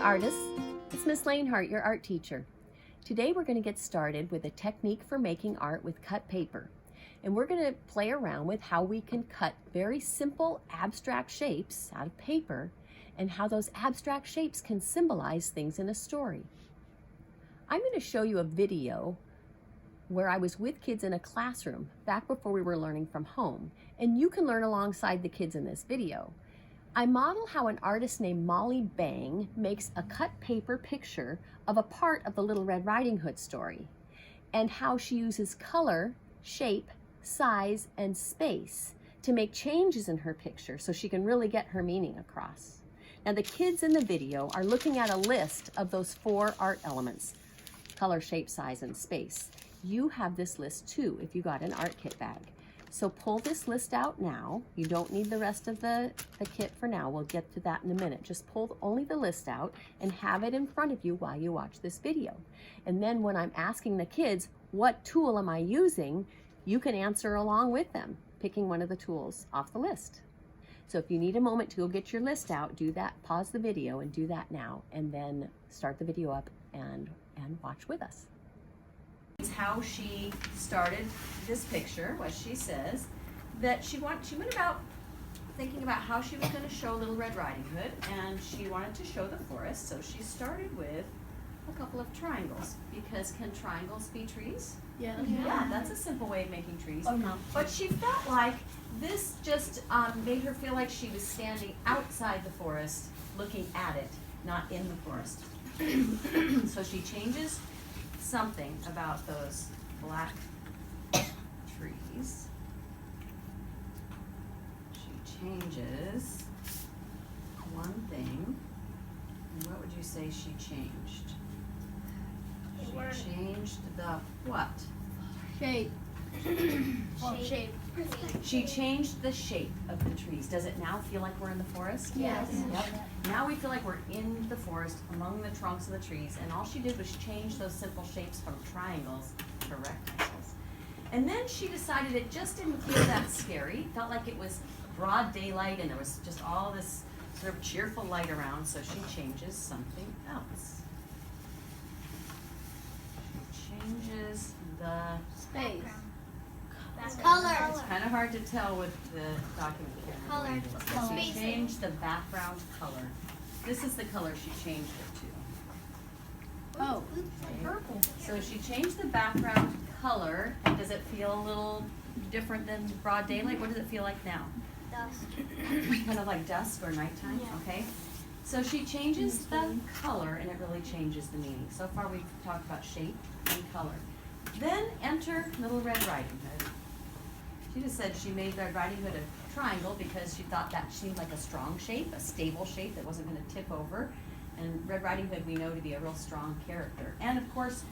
artists, it's Miss Lanehart, your art teacher. Today we're going to get started with a technique for making art with cut paper. And we're going to play around with how we can cut very simple abstract shapes out of paper and how those abstract shapes can symbolize things in a story. I'm going to show you a video where I was with kids in a classroom back before we were learning from home, and you can learn alongside the kids in this video. I model how an artist named Molly Bang makes a cut paper picture of a part of the Little Red Riding Hood story, and how she uses color, shape, size, and space to make changes in her picture so she can really get her meaning across. Now the kids in the video are looking at a list of those 4 art elements: color, shape, size, and space. You have this list too if you got an art kit bag. So pull this list out now. You don't need the rest of the kit for now. We'll get to that in a minute. Just pull only the list out and have it in front of you while you watch this video. And then when I'm asking the kids, what tool am I using, you can answer along with them, picking one of the tools off the list. So if you need a moment to go get your list out, do that, pause the video and do that now, and then start the video up and watch with us. It's how she started this picture, what she says, that she went about thinking about how she was going to show Little Red Riding Hood, and she wanted to show the forest, so she started with a couple of triangles, because can triangles be trees? Yeah. Yeah, that's a simple way of making trees. Oh, no. But she felt like this just made her feel like she was standing outside the forest, looking at it, not in the forest. So she changes something about those black trees. She changes one thing. And what would you say she changed? She changed the what? Shape. Shape. She changed the shape of the trees. Does it now feel like we're in the forest? Yes. Yep. Now we feel like we're in the forest among the trunks of the trees, and all she did was change those simple shapes from triangles to rectangles. And then she decided it just didn't feel that scary. It felt like it was broad daylight and there was just all this sort of cheerful light around, so she changes something else. She changes the Space. Color. It's kind of hard to tell with the document here. Color. So she Spacing. changed the background color. This is the color she changed it to. Oh. Purple. So she changed the background color. And does it feel a little different than broad daylight? What does it feel like now? Dusk. Kind of like dusk or nighttime, Yeah. okay? So she changes the color and it really changes the meaning. So far we've talked about shape and color. Then enter Little Red Riding Hood. She just said she made Red Riding Hood a triangle because she thought that seemed like a strong shape, a stable shape that wasn't going to tip over. And Red Riding Hood we know to be a real strong character. And of course,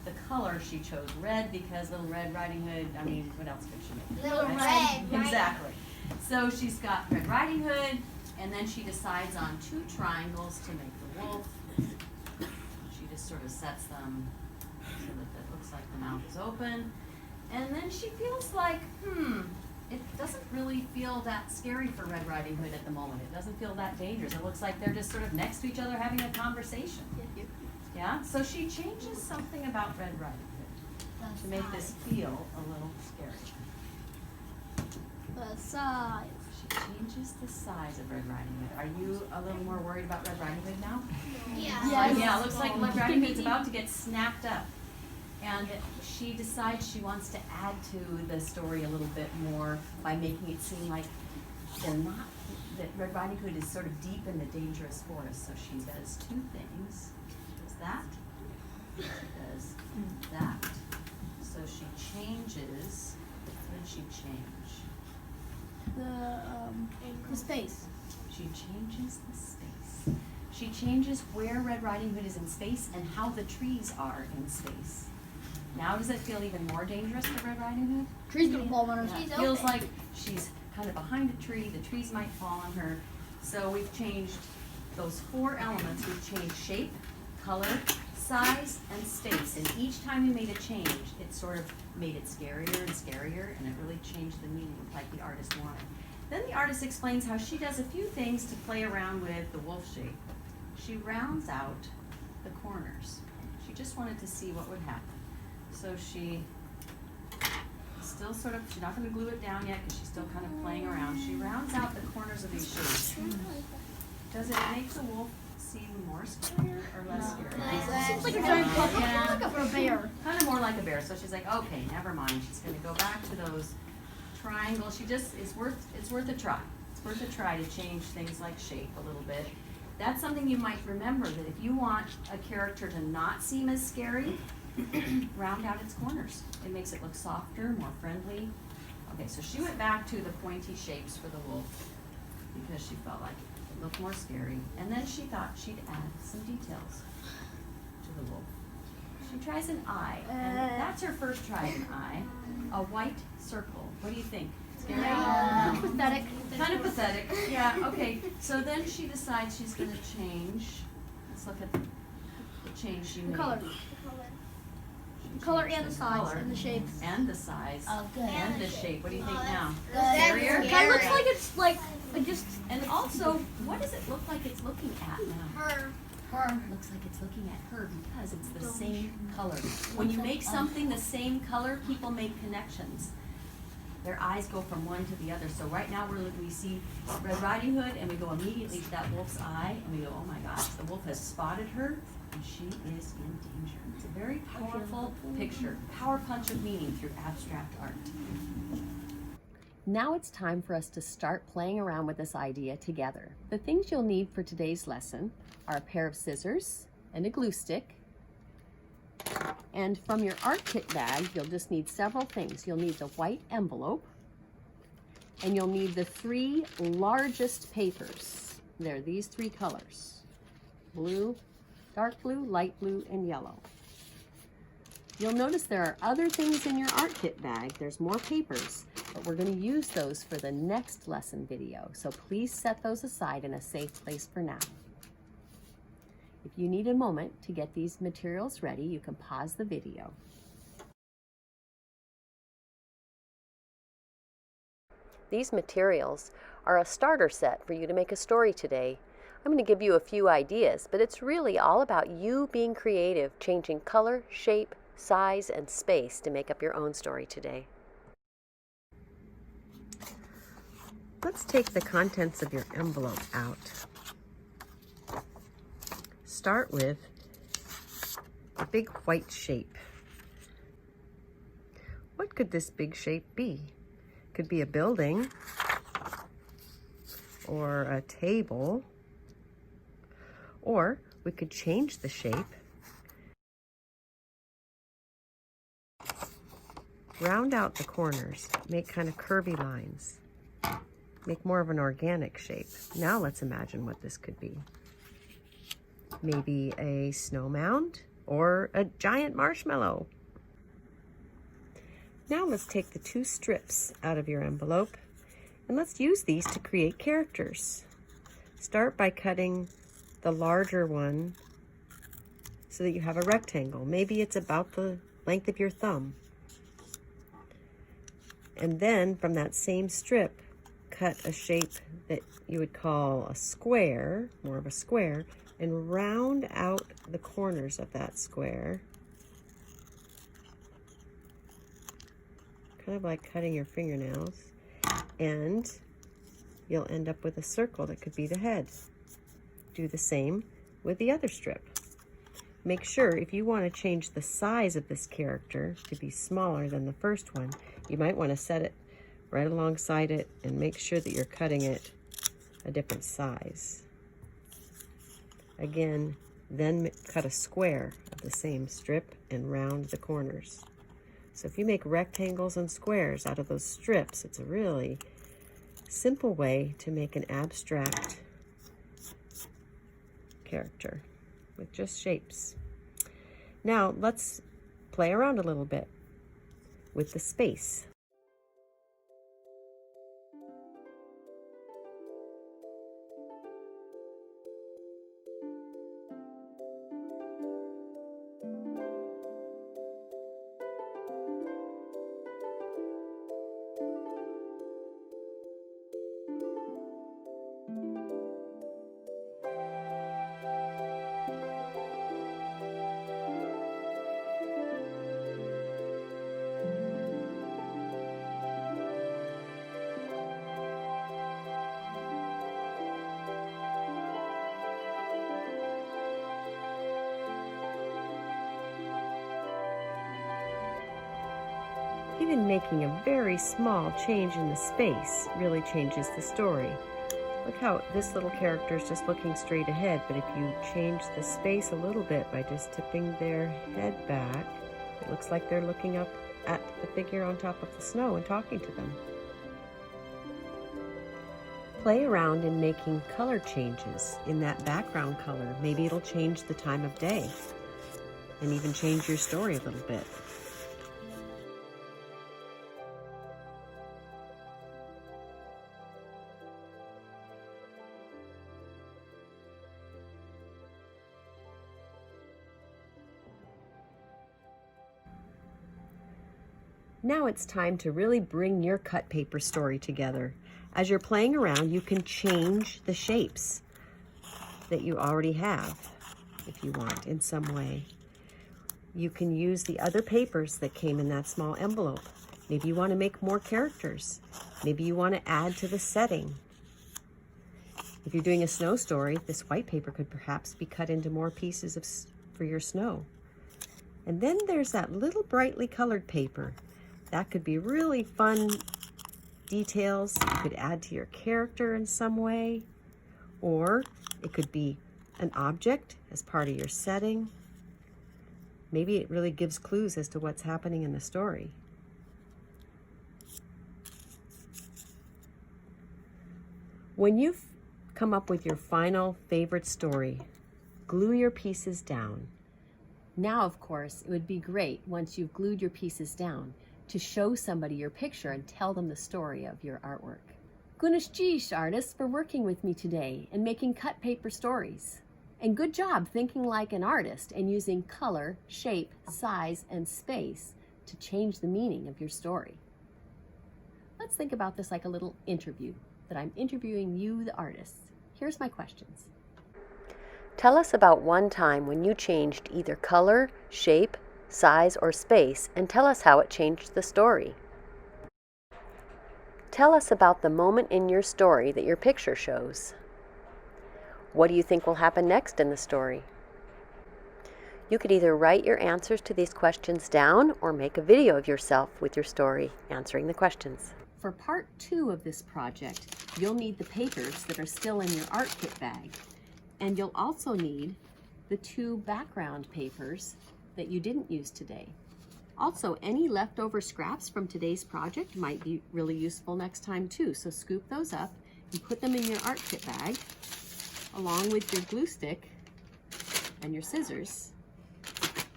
the color she chose red because Little Red Riding Hood, I mean, what else could she make? Little Right? Red Riding- Exactly. So she's got Red Riding Hood, and then she decides on 2 triangles to make the wolf. She just sort of sets them so that it looks like the mouth is open. And then she feels like, it doesn't really feel that scary for Red Riding Hood at the moment. It doesn't feel that dangerous. It looks like they're just sort of next to each other having a conversation. Yeah? So she changes something about Red Riding Hood to make this feel a little scary. The size. She changes the size of Red Riding Hood. Are you a little more worried about Red Riding Hood now? Yeah. Yes. Yeah, it looks like Red Riding Hood's about to get snapped up. And she decides she wants to add to the story a little bit more by making it seem like they're not, that Red Riding Hood is sort of deep in the dangerous forest. So she does 2 things. She does that. She does that. So she changes, what did she change? The space. She changes the space. She changes where Red Riding Hood is in space and how the trees are in space. Now does it feel even more dangerous for Red Riding Hood? Tree's gonna fall on her. Yeah, She's it feels open. like she's kind of behind a tree, the trees might fall on her. So we've changed those 4 elements. We've changed shape, color, size, and space. And each time we made a change, it sort of made it scarier and scarier, and it really changed the meaning like the artist wanted. Then the artist explains how she does a few things to play around with the wolf shape. she rounds out the corners. She just wanted to see what would happen. So she still sort of, she's not going to glue it down yet because she's still kind of playing around. She rounds out the corners of these shapes. Does it make the wolf seem more scary or less scary? Seems like a giant puppy. Yeah. Like a bear. Kind of more like a bear. So she's like, okay, never mind. She's going to go back to those triangles. She just, it's worth a try. It's worth a try to change things like shape a little bit. That's something you might remember, that if you want a character to not seem as scary, round out its corners. It makes it look softer, more friendly. Okay, so she went back to the pointy shapes for the wolf because she felt like it looked more scary. And then she thought she'd add some details to the wolf. She tries an eye, and that's her first try, an eye. A white circle. What do you think? Scary? Pathetic. Kind of pathetic. Yeah, okay. So then she decides she's going to change. Let's look at the change she made. Color. She Color changed and the size color and the shape. and the size Oh, good. and the shape. What do you think now? Scarier? It kind of looks like it's like just. And also, what does it look like it's looking at now? Her. It looks like it's looking at her because it's the same color. When you make something the same color, people make connections. Their eyes go from one to the other. So right now we see Red Riding Hood and we go immediately to that wolf's eye and we go, oh my gosh, the wolf has spotted her and she is in danger. It's a very powerful picture, power punch of meaning through abstract art. Now it's time for us to start playing around with this idea together. The things you'll need for today's lesson are a pair of scissors and a glue stick. And from your art kit bag, you'll just need several things. You'll need the white envelope, and you'll need the 3 largest papers. They're these 3 colors: blue, dark blue, light blue, and yellow. You'll notice there are other things in your art kit bag. There's more papers, but we're going to use those for the next lesson video. So please set those aside in a safe place for now. If you need a moment to get these materials ready, you can pause the video. These materials are a starter set for you to make a story today. I'm going to give you a few ideas, but it's really all about you being creative, changing color, shape, size, and space to make up your own story today. Let's take the contents of your envelope out. Start with a big white shape. What could this big shape be? Could be a building or a table, or we could change the shape. Round out the corners, make kind of curvy lines. Make more of an organic shape. Now let's imagine what this could be. Maybe a snow mound or a giant marshmallow. Now let's take the 2 strips out of your envelope and let's use these to create characters. Start by cutting the larger one so that you have a rectangle. Maybe it's about the length of your thumb. And then from that same strip, cut a shape that you would call a square, more of a square, and round out the corners of that square. Kind of like cutting your fingernails. And you'll end up with a circle that could be the head. Do the same with the other strip. Make sure if you want to change the size of this character to be smaller than the first one, you might want to set it right alongside it and make sure that you're cutting it a different size. Again, then cut a square of the same strip and round the corners. So if you make rectangles and squares out of those strips, it's a really simple way to make an abstract character with just shapes. Now let's play around a little bit with the space. Even making a very small change in the space really changes the story. Look how this little character is just looking straight ahead, but if you change the space a little bit by just tipping their head back, it looks like they're looking up at the figure on top of the snow and talking to them. Play around in making color changes in that background color. Maybe it'll change the time of day and even change your story a little bit. Now it's time to really bring your cut paper story together. As you're playing around, you can change the shapes that you already have, if you want, in some way. You can use the other papers that came in that small envelope. Maybe you want to make more characters. Maybe you want to add to the setting. If you're doing a snow story, this white paper could perhaps be cut into more pieces for your snow. And then there's that little brightly colored paper. That could be really fun details you could add to your character in some way, or it could be an object as part of your setting. Maybe it really gives clues as to what's happening in the story. When you've come up with your final favorite story, glue your pieces down. Now, of course, it would be great once you've glued your pieces down to show somebody your picture and tell them the story of your artwork. Gunash artists, for working with me today and making cut paper stories. And good job thinking like an artist and using color, shape, size, and space to change the meaning of your story. Let's think about this like a little interview, that I'm interviewing you, the artists. Here's my questions. Tell us about one time when you changed either color, shape, size, or space, and tell us how it changed the story. Tell us about the moment in your story that your picture shows. What do you think will happen next in the story? You could either write your answers to these questions down or make a video of yourself with your story answering the questions. For part 2 of this project, you'll need the papers that are still in your art kit bag, and you'll also need the 2 background papers that you didn't use today. Also, any leftover scraps from today's project might be really useful next time too, so scoop those up and put them in your art kit bag along with your glue stick and your scissors,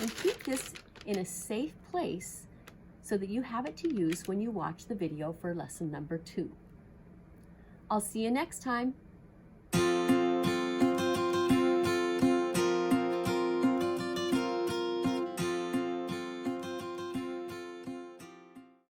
and keep this in a safe place so that you have it to use when you watch the video for lesson number 2. I'll see you next time.